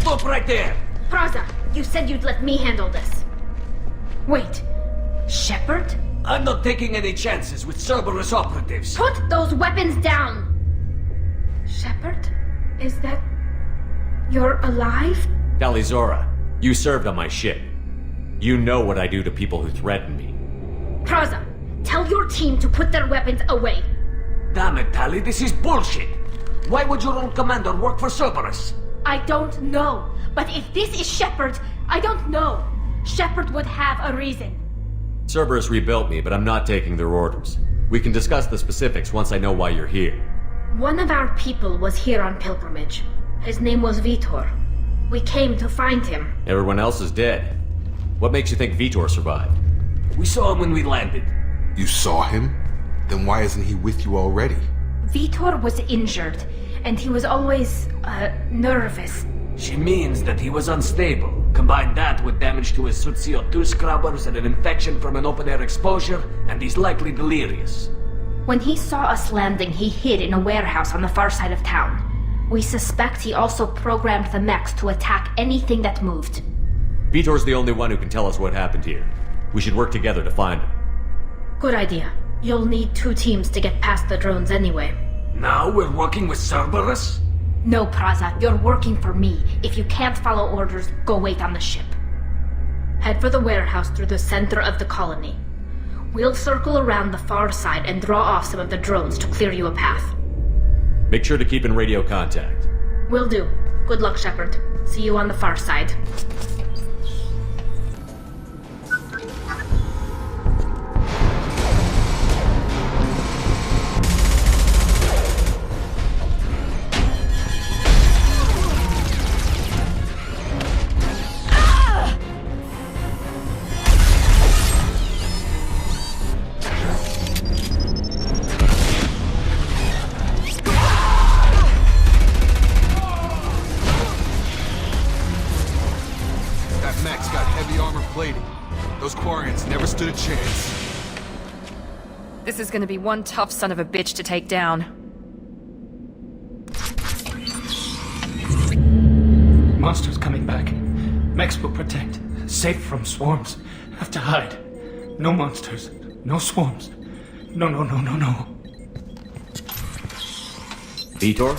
Stop right there! Praza, you said you'd let me handle this. Wait, Shepard? I'm not taking any chances with Cerberus operatives. Put those weapons down! Shepard? Is that... You're alive? Tali'Zorah, you served on my ship. You know what I do to people who threaten me. Praza, tell your team to put their weapons away. Damn it, Tali, this is bullshit! Why would your own commander work for Cerberus? I don't know, but if this is Shepard, I don't know. Shepard would have a reason. Cerberus rebuilt me, but I'm not taking their orders. We can discuss the specifics once I know why you're here. One of our people was here on pilgrimage. His name was Vitor. We came to find him. Everyone else is dead. What makes you think Vitor survived? We saw him when we landed. You saw him? Then why isn't he with you already? Vitor was injured, and he was always, nervous. She means that he was unstable. Combine that with damage to his suit CO2 scrubbers and an infection from an open-air exposure, and he's likely delirious. When he saw us landing, he hid in a warehouse on the far side of town. We suspect he also programmed the mechs to attack anything that moved. Vitor's the only one who can tell us what happened here. We should work together to find him. Good idea. You'll need 2 teams to get past the drones anyway. Now we're working with Cerberus? No, Praza, you're working for me. If you can't follow orders, go wait on the ship. Head for the warehouse through the center of the colony. We'll circle around the far side and draw off some of the drones to clear you a path. Make sure to keep in radio contact. Will do. Good luck, Shepard. See you on the far side. This is gonna be one tough son of a bitch to take down. Monsters coming back. Mechs will protect. Safe from swarms. Have to hide. No monsters. No swarms. No. Vitor?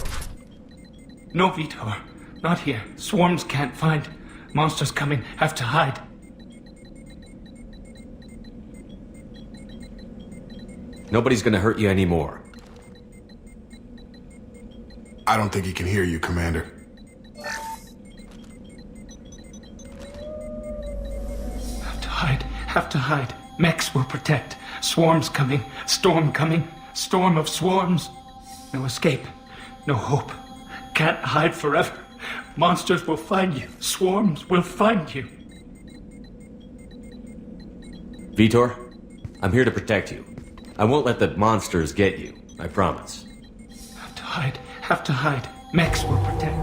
No, Vitor. Not here. Swarms can't find. Monsters coming. Have to hide. Nobody's gonna hurt you anymore. I don't think he can hear you, Commander. Have to hide. Mechs will protect. Swarms coming. Storm coming. Storm of swarms. No escape. No hope. Can't hide forever. Monsters will find you. Swarms will find you. Vitor, I'm here to protect you. I won't let the monsters get you. I promise. Have to hide. Mechs will protect.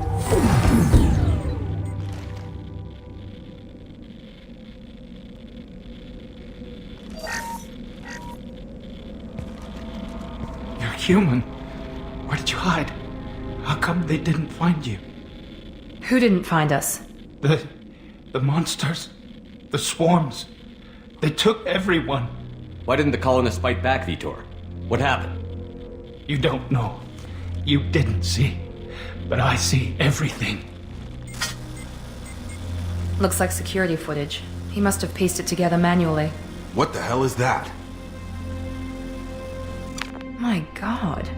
You're human. Where did you hide? How come they didn't find you? Who didn't find us? The monsters. The swarms. They took everyone. Why didn't the colonists fight back, Vitor? What happened? You don't know. You didn't see. But I see everything. Looks like security footage. He must have pieced it together manually. What the hell is that? My god.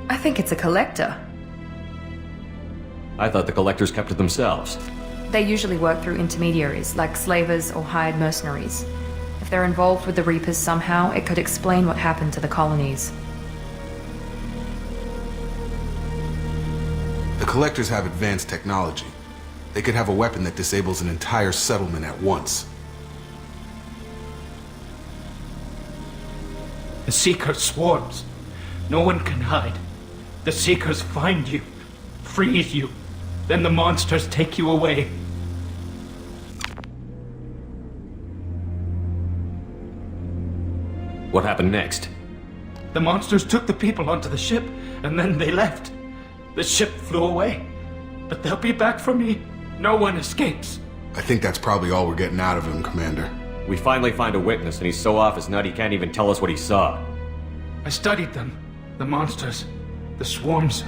I think it's a collector. I thought the collectors kept to themselves. They usually work through intermediaries, like slavers or hired mercenaries. If they're involved with the Reapers somehow, it could explain what happened to the colonies. The collectors have advanced technology. They could have a weapon that disables an entire settlement at once. The Seeker swarms. No one can hide. The Seekers find you, freeze you, then the monsters take you away. What happened next? The monsters took the people onto the ship, and then they left. The ship flew away, but they'll be back for me. No one escapes. I think that's probably all we're getting out of him, Commander. We finally find a witness, and he's so off his nut he can't even tell us what he saw. I studied them. The monsters. The swarms.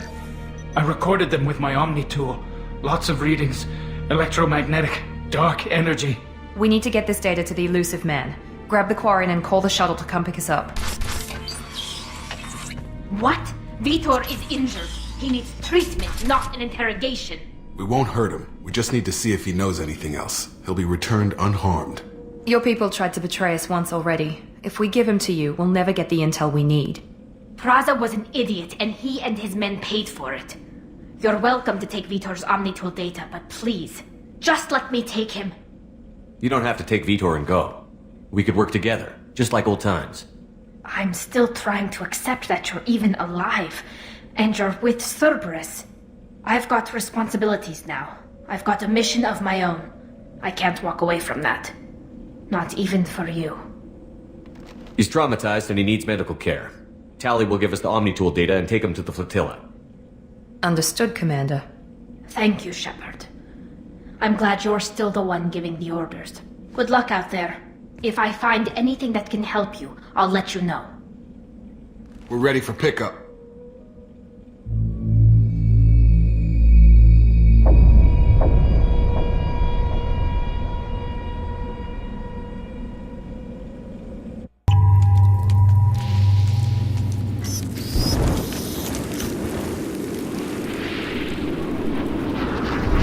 I recorded them with my Omni tool. Lots of readings. Electromagnetic. Dark energy. We need to get this data to the elusive man. Grab the Quarian and call the shuttle to come pick us up. What? Vitor is injured. He needs treatment, not an interrogation. We won't hurt him. We just need to see if he knows anything else. He'll be returned unharmed. Your people tried to betray us once already. If we give him to you, we'll never get the intel we need. Praza was an idiot, and he and his men paid for it. You're welcome to take Vitor's Omnitool data, but please, just let me take him. You don't have to take Vitor and go. We could work together, just like old times. I'm still trying to accept that you're even alive, and you're with Cerberus. I've got responsibilities now. I've got a mission of my own. I can't walk away from that. Not even for you. He's traumatized and he needs medical care. Tali will give us the Omnitool data and take him to the flotilla. Understood, Commander. Thank you, Shepard. I'm glad you're still the one giving the orders. Good luck out there. If I find anything that can help you, I'll let you know. We're ready for pickup.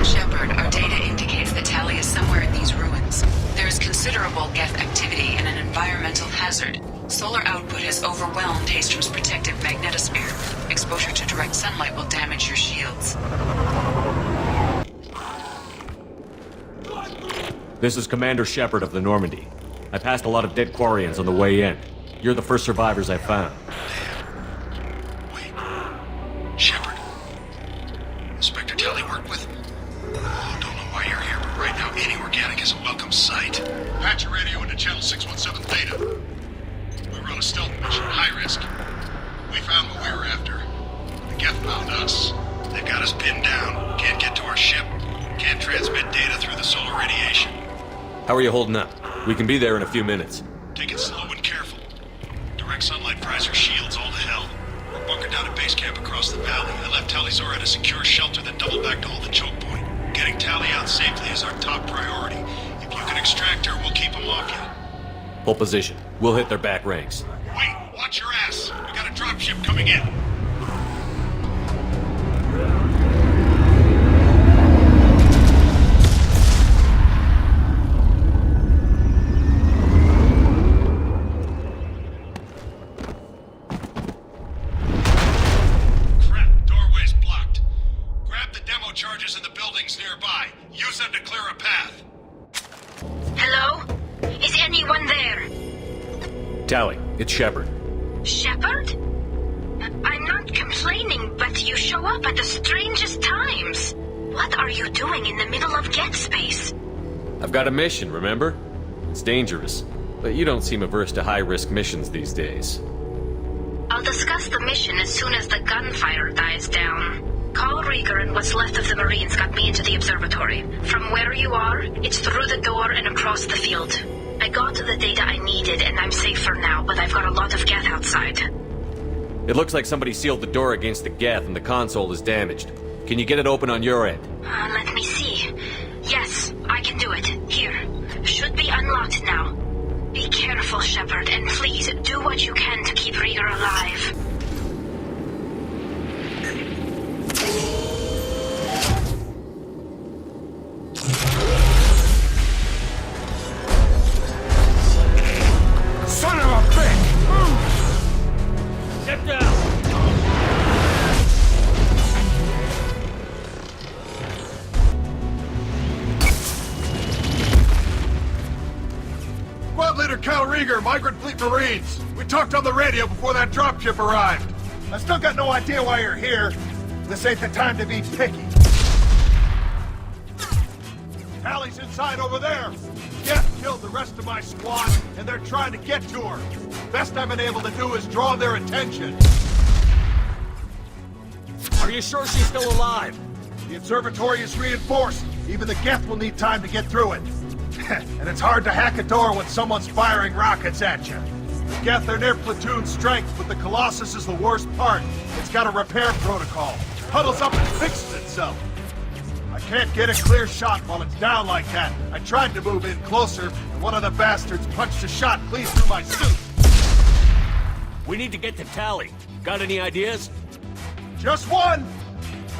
Shepard, our data indicates that Tali is somewhere in these ruins. There is considerable Geth activity and an environmental hazard. Solar output has overwhelmed Haystrom's protective magnetosphere. Exposure to direct sunlight will damage your shields. This is Commander Shepard of the Normandy. I passed a lot of dead Quarians on the way in. You're the first survivors I found. Wait. Shepard. Inspector Tali worked with... Oh, don't know why you're here, but right now any organic is a welcome sight. Patch your radio into channel 617 Theta. We run a stealth mission, high risk. We found what we were after. The Geth found us. They've got us pinned down. Can't get to our ship. Can't transmit data through the solar radiation. How are you holding up? We can be there in a few minutes. Take it slow and careful. Direct sunlight fries our shields all to hell. We're bunkered down at base camp across the valley. I left Tali'Zorah at a secure shelter, then doubled back to hold the choke point. Getting Tali out safely is our top priority. If you can extract her, we'll keep them off you. Hold position. We'll hit their back ranks. Wait, watch your ass. We got a dropship coming in. Crap, doorway's blocked. Grab the demo charges in the buildings nearby. Use them to clear a path. Hello? Is anyone there? Tali, it's Shepard. Shepard? I'm not complaining, but you show up at the strangest times. What are you doing in the middle of Geth space? I've got a mission, remember? It's dangerous, but you don't seem averse to high-risk missions these days. I'll discuss the mission as soon as the gunfire dies down. Kal'Reegar and what's left of the Marines got me into the observatory. From where you are, it's through the door and across the field. I got the data I needed and I'm safe for now, but I've got a lot of Geth outside. It looks like somebody sealed the door against the Geth and the console is damaged. Can you get it open on your end? Let me see. Yes, I can do it. Here. Should be unlocked now. Be careful, Shepard, and please do what you can to keep Reader alive. Son of a bitch! Step down! Squad Leader Kal'Reegar, Migrant Fleet Marines. We talked on the radio before that dropship arrived. I still got no idea why you're here. This ain't the time to be picky. Tali's inside over there. Geth killed the rest of my squad, and they're trying to get to her. Best I've been able to do is draw their attention. Are you sure she's still alive? The observatory is reinforced. Even the Geth will need time to get through it. And it's hard to hack a door when someone's firing rockets at you. The Geth are near platoon strength, but the Colossus is the worst part. It's got a repair protocol. Huddles up and fixes itself. I can't get a clear shot while it's down like that. I tried to move in closer, and one of the bastards punched a shot clean through my suit. We need to get to Tali. Got any ideas? Just one!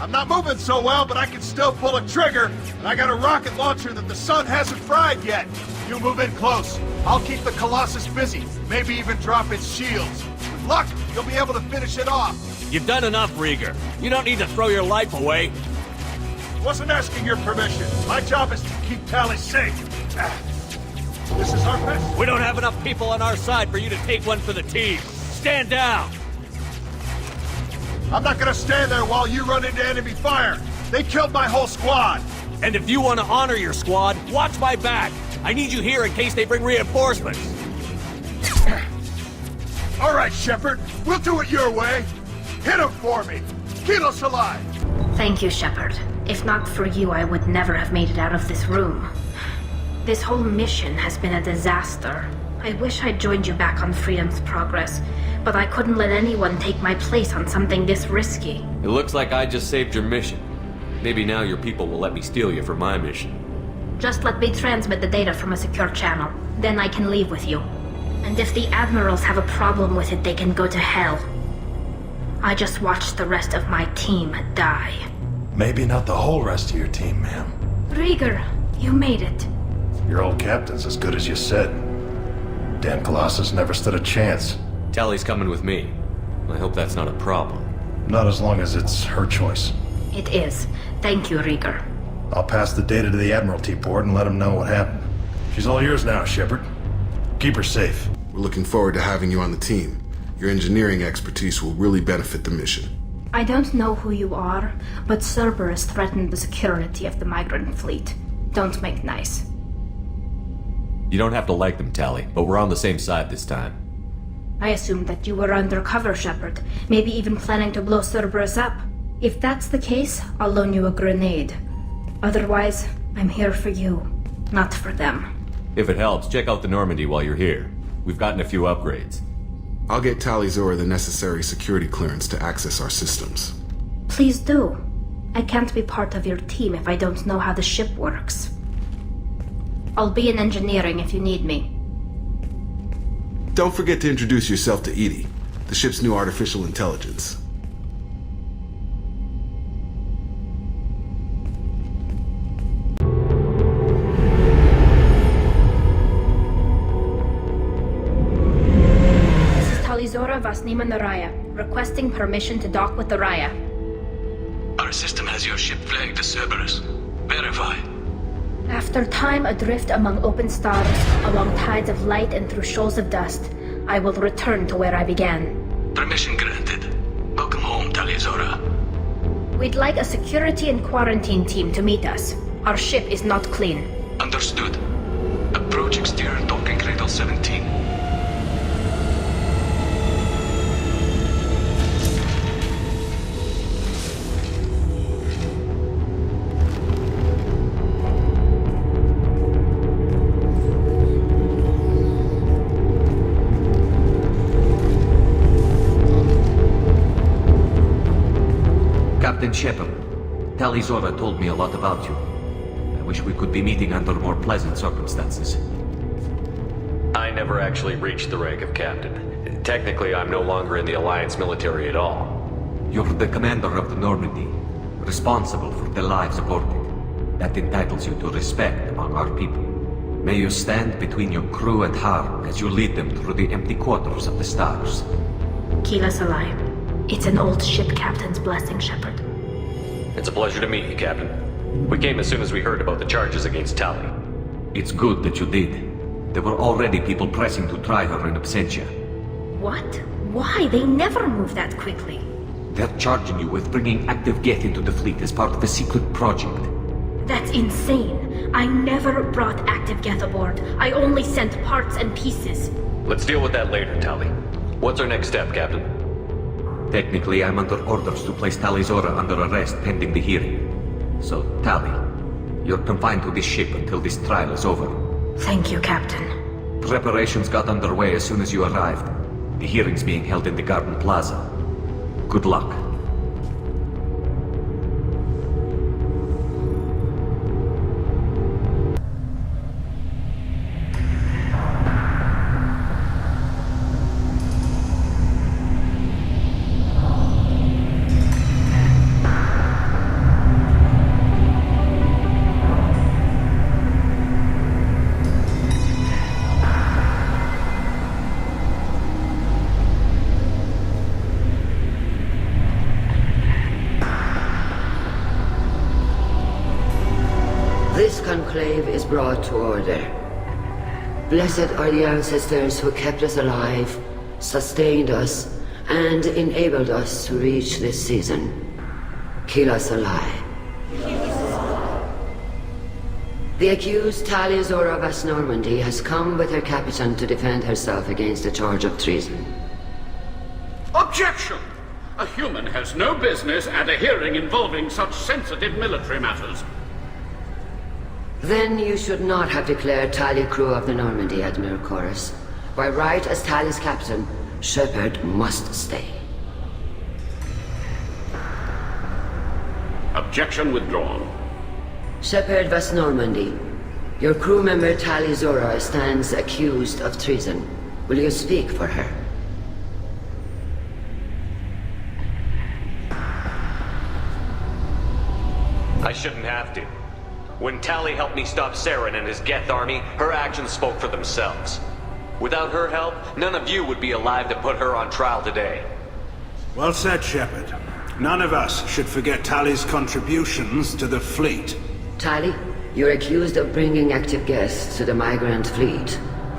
I'm not moving so well, but I can still pull a trigger, and I got a rocket launcher that the sun hasn't fried yet. You move in close. I'll keep the Colossus busy, maybe even drop its shields. With luck, you'll be able to finish it off. You've done enough, Rieger. You don't need to throw your life away. Wasn't asking your permission. My job is to keep Tali safe. This is our best. We don't have enough people on our side for you to take one for the team. Stand down! I'm not gonna stand there while you run into enemy fire. They killed my whole squad. And if you want to honor your squad, watch my back. I need you here in case they bring reinforcements. All right, Shepard. We'll do it your way. Hit him for me. Keep us alive. Thank you, Shepard. If not for you, I would never have made it out of this room. This whole mission has been a disaster. I wish I'd joined you back on Freedom's Progress, but I couldn't let anyone take my place on something this risky. It looks like I just saved your mission. Maybe now your people will let me steal you for my mission. Just let me transmit the data from a secure channel. Then I can leave with you. And if the Admirals have a problem with it, they can go to hell. I just watched the rest of my team die. Maybe not the whole rest of your team, ma'am. Rieger, you made it. Your old captain's as good as you said. Damn Colossus never stood a chance. Tali's coming with me. I hope that's not a problem. Not as long as it's her choice. It is. Thank you, Rieger. I'll pass the data to the Admiralty board and let them know what happened. She's all yours now, Shepard. Keep her safe. We're looking forward to having you on the team. Your engineering expertise will really benefit the mission. I don't know who you are, but Cerberus threatened the security of the migrant fleet. Don't make nice. You don't have to like them, Tali, but we're on the same side this time. I assumed that you were undercover, Shepard. Maybe even planning to blow Cerberus up. If that's the case, I'll loan you a grenade. Otherwise, I'm here for you, not for them. If it helps, check out the Normandy while you're here. We've gotten a few upgrades. I'll get Tali'Zorah the necessary security clearance to access our systems. Please do. I can't be part of your team if I don't know how the ship works. I'll be in engineering if you need me. Don't forget to introduce yourself to Edie, the ship's new artificial intelligence. Tali'Zorah Vasnima Naraya, requesting permission to dock with the Raya. Our system has your ship flagged as Cerberus. Verify. After time adrift among open stars, along tides of light and through shoals of dust, I will return to where I began. Permission granted. Welcome home, Tali'Zorah. We'd like a security and quarantine team to meet us. Our ship is not clean. Understood. Approach exterior docking cradle 17. Captain Shepard, Tali'Zorah told me a lot about you. I wish we could be meeting under more pleasant circumstances. I never actually reached the rank of captain. Technically, I'm no longer in the Alliance military at all. You're the commander of the Normandy, responsible for the lives aborted. That entitles you to respect among our people. May you stand between your crew and harm as you lead them through the empty quarters of the stars. Keep us alive. It's an old ship captain's blessing, Shepard. It's a pleasure to meet you, Captain. We came as soon as we heard about the charges against Tali. It's good that you did. There were already people pressing to try her in absentia. What? Why? They never move that quickly. They're charging you with bringing active Geth into the fleet as part of a secret project. That's insane. I never brought active Geth aboard. I only sent parts and pieces. Let's deal with that later, Tali. What's our next step, Captain? Technically, I'm under orders to place Tali'Zorah under arrest pending the hearing. So, Tali, You're confined to this ship until this trial is over. Thank you, Captain. Preparations got underway as soon as you arrived. The hearing's being held in the Garden Plaza. Good luck. This conclave is brought to order. Blessed are the ancestors who kept us alive, sustained us, and enabled us to reach this season. Keep us alive. The accused Tali'Zorah of Normandy has come with her captain to defend herself against a charge of treason. Objection! A human has no business at a hearing involving such sensitive military matters. Then you should not have declared Tali crew of the Normandy, Admiral Chorus. By right as Tali's captain, Shepard must stay. Objection withdrawn. Shepard was Normandy. Your crew member Tali'Zorah stands accused of treason. Will you speak for her? I shouldn't have to. When Tali helped me stop Saren and his Geth army, her actions spoke for themselves. Without her help, none of you would be alive to put her on trial today. Well said, Shepard. None of us should forget Tali's contributions to the fleet. Tali, you're accused of bringing active guests to the migrant fleet.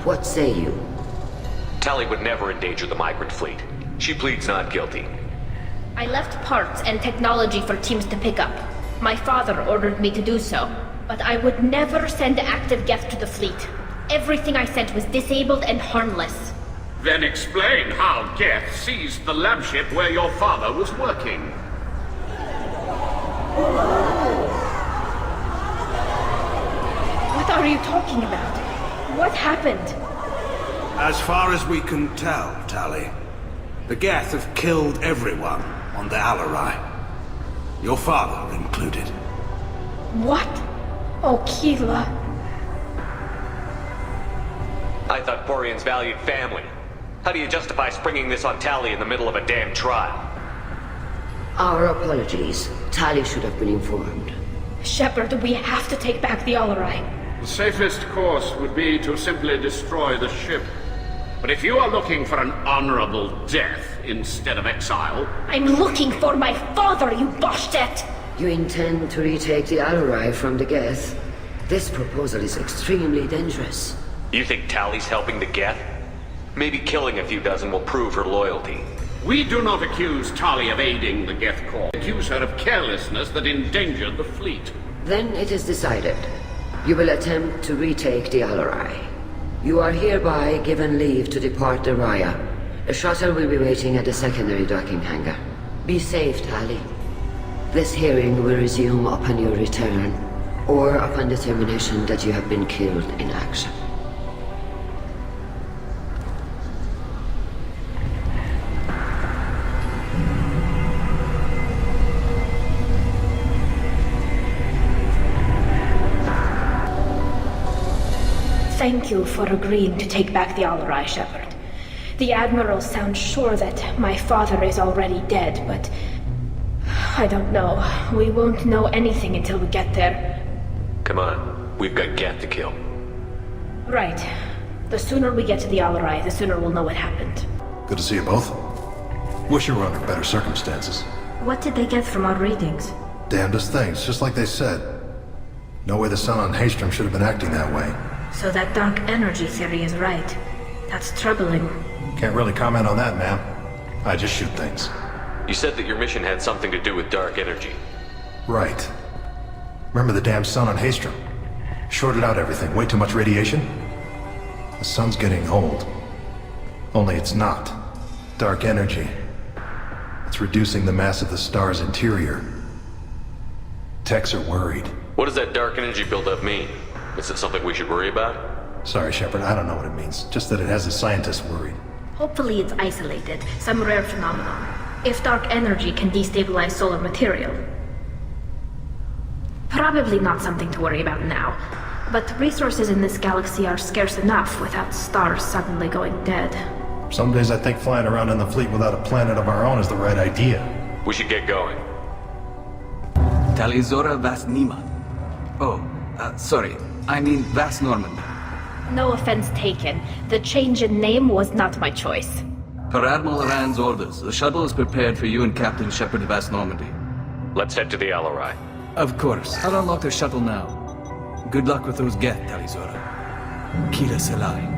What say you? Tali would never endanger the migrant fleet. She pleads not guilty. I left parts and technology for teams to pick up. My father ordered me to do so, but I would never send active Geth to the fleet. Everything I sent was disabled and harmless. Then explain how Geth seized the lab ship where your father was working. What are you talking about? What happened? As far as we can tell, Tali, the Geth have killed everyone on the Kal'Reegar. Your father included. What? Oh, Keela. I thought Quarians valued family. How do you justify springing this on Tali in the middle of a damn trial? Our apologies. Tali should have been informed. Shepard, we have to take back the Kal'Reegar. The safest course would be to simply destroy the ship. But if you are looking for an honorable death instead of exile... I'm looking for my father, you Boshtet! You intend to retake the Kal'Reegar from the Geth? This proposal is extremely dangerous. You think Tali's helping the Geth? Maybe killing a few dozen will prove her loyalty. We do not accuse Tali of aiding the Geth Corps. We accuse her of carelessness that endangered the fleet. Then it is decided. You will attempt to retake the Kal'Reegar. You are hereby given leave to depart the Raya. A shuttle will be waiting at the secondary docking hangar. Be safe, Tali. This hearing will resume upon your return, or upon determination that you have been killed in action. Thank you for agreeing to take back the Kal'Reegar, Shepard. The Admiral sounds sure that my father is already dead, but... I don't know. We won't know anything until we get there. Come on, we've got Geth to kill. Right. The sooner we get to the Kal'Reegar, the sooner we'll know what happened. Good to see you both. Wish you were under better circumstances. What did they get from our readings? Damnedest things, just like they said. No way the sun on Haystrom should have been acting that way. So that dark energy theory is right. That's troubling. Can't really comment on that, ma'am. I just shoot things. You said that your mission had something to do with dark energy. Right. Remember the damn sun on Haystrom? Shorted out everything. Way too much radiation? The sun's getting old. Only it's not. Dark energy. It's reducing the mass of the star's interior. Techs are worried. What does that dark energy buildup mean? Is it something we should worry about? Sorry, Shepard, I don't know what it means. Just that it has the scientists worried. Hopefully it's isolated, some rare phenomenon. If dark energy can destabilize solar material. Probably not something to worry about now. But resources in this galaxy are scarce enough without stars suddenly going dead. Some days I think flying around in the fleet without a planet of our own is the right idea. We should get going. Tali'Zorah Vas Nima. Oh, sorry. I mean Vas Norman. No offense taken. The change in name was not my choice. Per Admiral Rand's orders, the shuttle is prepared for you and Captain Shepard of Vas Normandy. Let's head to the Alarai. Of course. I'll unlock the shuttle now. Good luck with those Geth, Tali'Zorah. Kira Selai.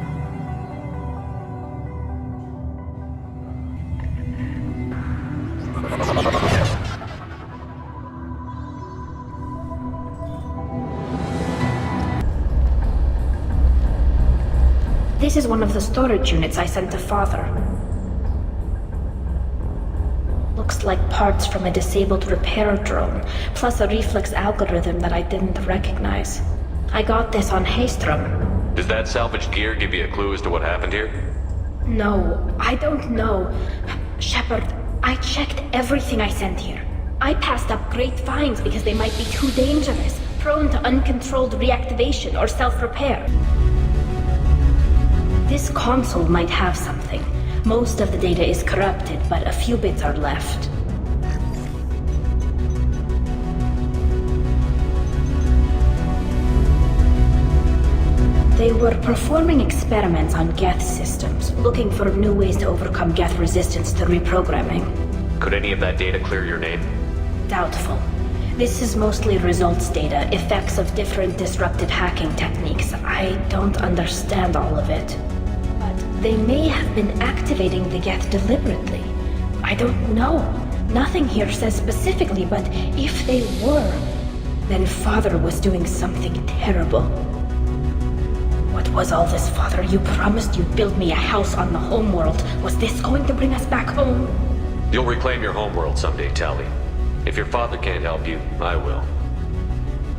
This is one of the storage units I sent to Father. Looks like parts from a disabled repair drone, plus a reflex algorithm that I didn't recognize. I got this on Haestrom. Does that salvaged gear give you a clue as to what happened here? No, I don't know. Shepard, I checked everything I sent here. I passed up great finds because they might be too dangerous, prone to uncontrolled reactivation or self-repair. This console might have something. Most of the data is corrupted, but a few bits are left. They were performing experiments on Geth systems, looking for new ways to overcome Geth resistance to reprogramming. Could any of that data clear your name? Doubtful. This is mostly results data, effects of different disruptive hacking techniques. I don't understand all of it. But they may have been activating the Geth deliberately. I don't know. Nothing here says specifically, but if they were, then Father was doing something terrible. What was all this, Father? You promised you'd build me a house on the homeworld. Was this going to bring us back home? You'll reclaim your homeworld someday, Tali. If your father can't help you, I will.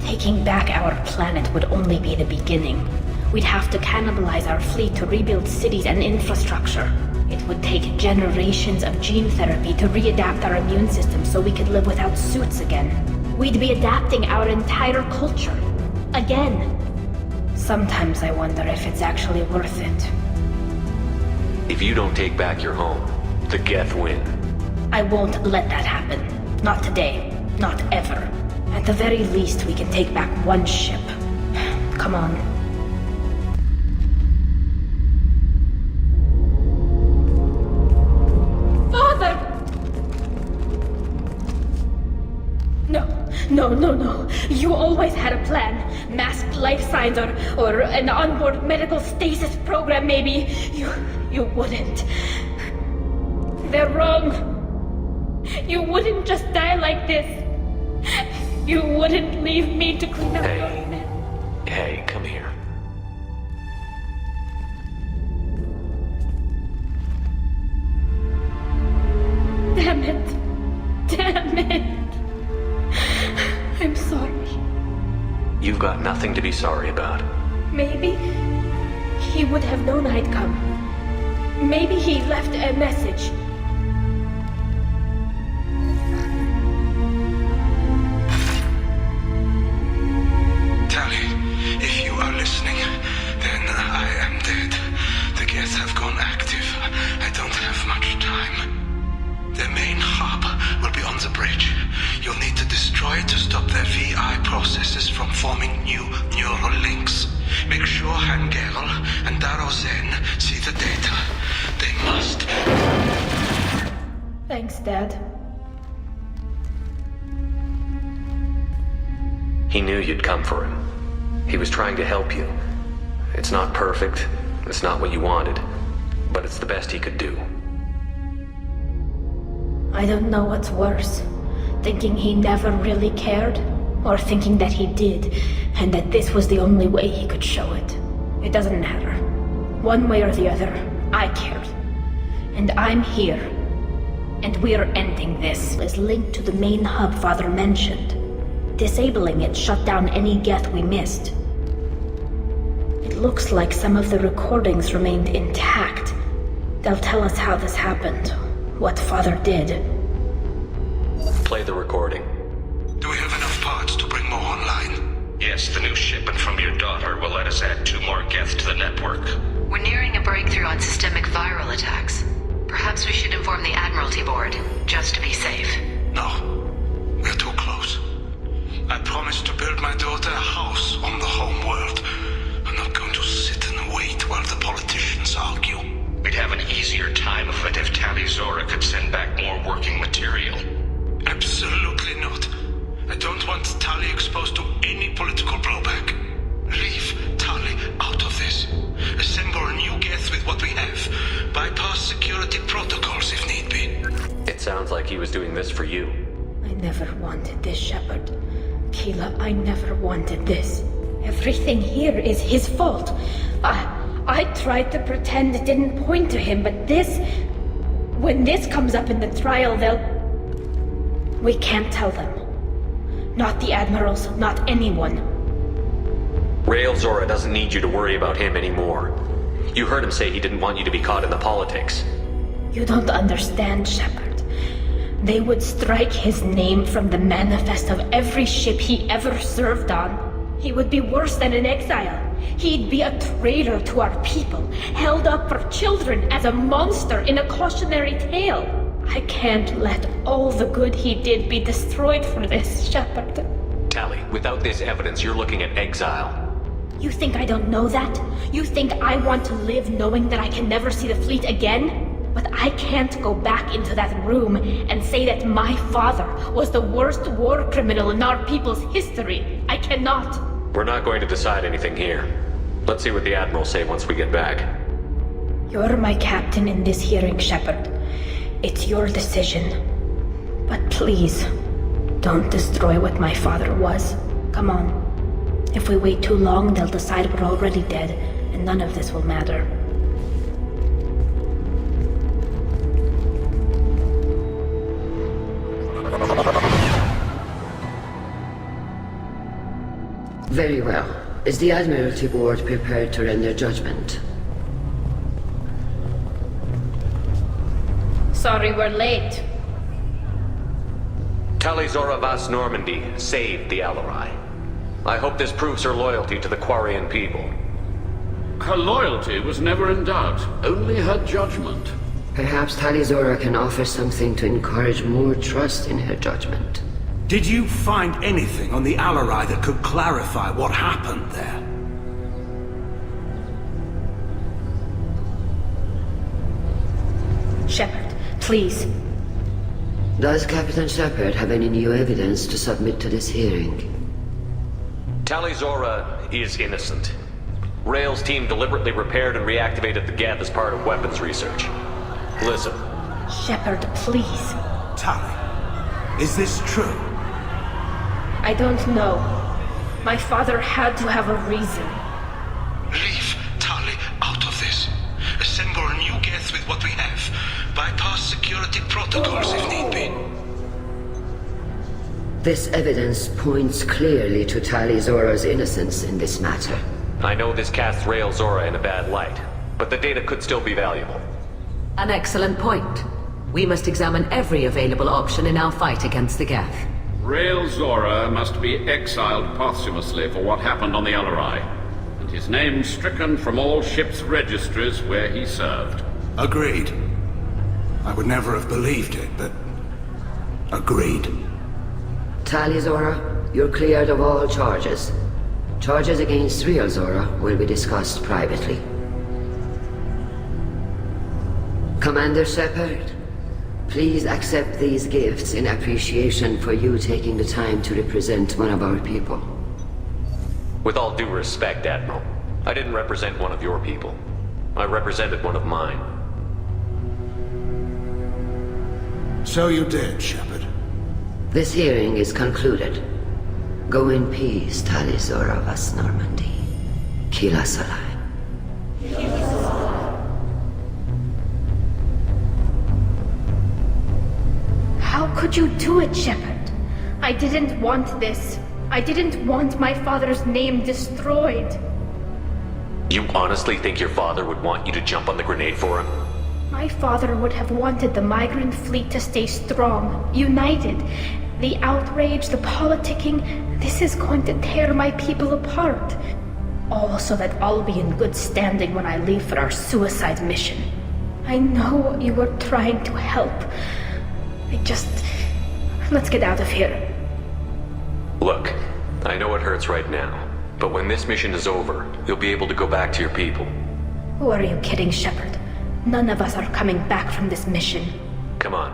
Taking back our planet would only be the beginning. We'd have to cannibalize our fleet to rebuild cities and infrastructure. It would take generations of gene therapy to readapt our immune system so we could live without suits again. We'd be adapting our entire culture. Again. Sometimes I wonder if it's actually worth it. If you don't take back your home, the Geth win. I won't let that happen. Not today. Not ever. At the very least, we can take back one ship. Come on. Father! No. You always had a plan. Masked life signs or an onboard medical stasis program, maybe. You wouldn't. They're wrong. You wouldn't just die like this. You wouldn't leave me to clean up your mess. Hey, come here. Damn it. I'm sorry. You've got nothing to be sorry about. Maybe he would have known I'd come. Maybe he left a message. Tali, if you are listening, then I am dead. The Geth have gone active. I don't have much time. Their main hub will be on the bridge. You'll need to destroy it to stop their VI processes from forming new neural links. Make sure Hangerl and Daro Zen see the data. They must. Thanks, Dad. He knew you'd come for him. He was trying to help you. It's not perfect. It's not what you wanted. But it's the best he could do. I don't know what's worse. Thinking he never really cared, or thinking that he did, and that this was the only way he could show it. It doesn't matter. One way or the other, I cared. And I'm here. And we're ending this. Is linked to the main hub Father mentioned. Disabling it shut down any Geth we missed. It looks like some of the recordings remained intact. They'll tell us how this happened, what Father did. Play the recording. Do we have enough parts to bring more online? Yes, the new shipment from your daughter will let us add 2 more Geth to the network. We're nearing a breakthrough on systemic viral attacks. Perhaps we should inform the Admiralty Board, just to be safe. No. We're too close. I promised to build my daughter a house on the home world. I'm not going to sit and wait while the politicians argue. We'd have an easier time of it if Tali'Zorah could send back more working material. Absolutely not. I don't want Tali exposed to any political blowback. Leave Tali out of this. Assemble a new Geth with what we have. Bypass security protocols if need be. It sounds like he was doing this for you. I never wanted this, Shepard. Keela, I never wanted this. Everything here is his fault. I tried to pretend it didn't point to him, but this... When this comes up in the trial, we can't tell them. Not the Admirals, not anyone. Tali'Zorah doesn't need you to worry about him anymore. You heard him say he didn't want you to be caught in the politics. You don't understand, Shepard. They would strike his name from the manifest of every ship he ever served on. He would be worse than an exile. He'd be a traitor to our people, held up for children as a monster in a cautionary tale. I can't let all the good he did be destroyed for this, Shepard. Tali, without this evidence, you're looking at exile. You think I don't know that? You think I want to live knowing that I can never see the fleet again? But I can't go back into that room and say that my father was the worst war criminal in our people's history. I cannot. We're not going to decide anything here. Let's see what the Admirals say once we get back. You're my captain in this hearing, Shepard. It's your decision. But please, don't destroy what my father was. Come on. If we wait too long, they'll decide we're already dead, and none of this will matter. Very well. Is the Admiralty Board prepared to render judgment? Sorry we're late. Tali'Zorah Vas Normandy saved the Alarai. I hope this proves her loyalty to the Quarian people. Her loyalty was never in doubt, only her judgment. Perhaps Tali'Zorah can offer something to encourage more trust in her judgment. Did you find anything on the Alarai that could clarify what happened there? Shepard, please. Does Captain Shepard have any new evidence to submit to this hearing? Tali'Zorah is innocent. Rail's team deliberately repaired and reactivated the Geth as part of weapons research. Listen. Shepard, please. Tali, is this true? I don't know. My father had to have a reason. Leave Tali out of this. Assemble a new Geth with what we have. Bypass security protocols if need be. This evidence points clearly to Tali'Zorah's innocence in this matter. I know this casts Tali'Zorah in a bad light, but the data could still be valuable. An excellent point. We must examine every available option in our fight against the Geth. Tali'Zorah must be exiled posthumously for what happened on the Alarai, and his name stricken from all ship's registries where he served. Agreed. I would never have believed it, but... agreed. Tali'Zorah, you're cleared of all charges. Charges against Tali'Zorah will be discussed privately. Commander Shepard, please accept these gifts in appreciation for you taking the time to represent one of our people. With all due respect, Admiral, I didn't represent one of your people. I represented one of mine. So you did, Shepard. This hearing is concluded. Go in peace, Tali'Zorah Vas Normandy. Kila Salai. How could you do it, Shepard? I didn't want this. I didn't want my father's name destroyed. You honestly think your father would want you to jump on the grenade for him? My father would have wanted the migrant fleet to stay strong, united. The outrage, the politicking, this is going to tear my people apart. All so that I'll be in good standing when I leave for our suicide mission. I know you were trying to help. Let's get out of here. Look, I know it hurts right now, but when this mission is over, you'll be able to go back to your people. Who are you kidding, Shepard? None of us are coming back from this mission. Come on.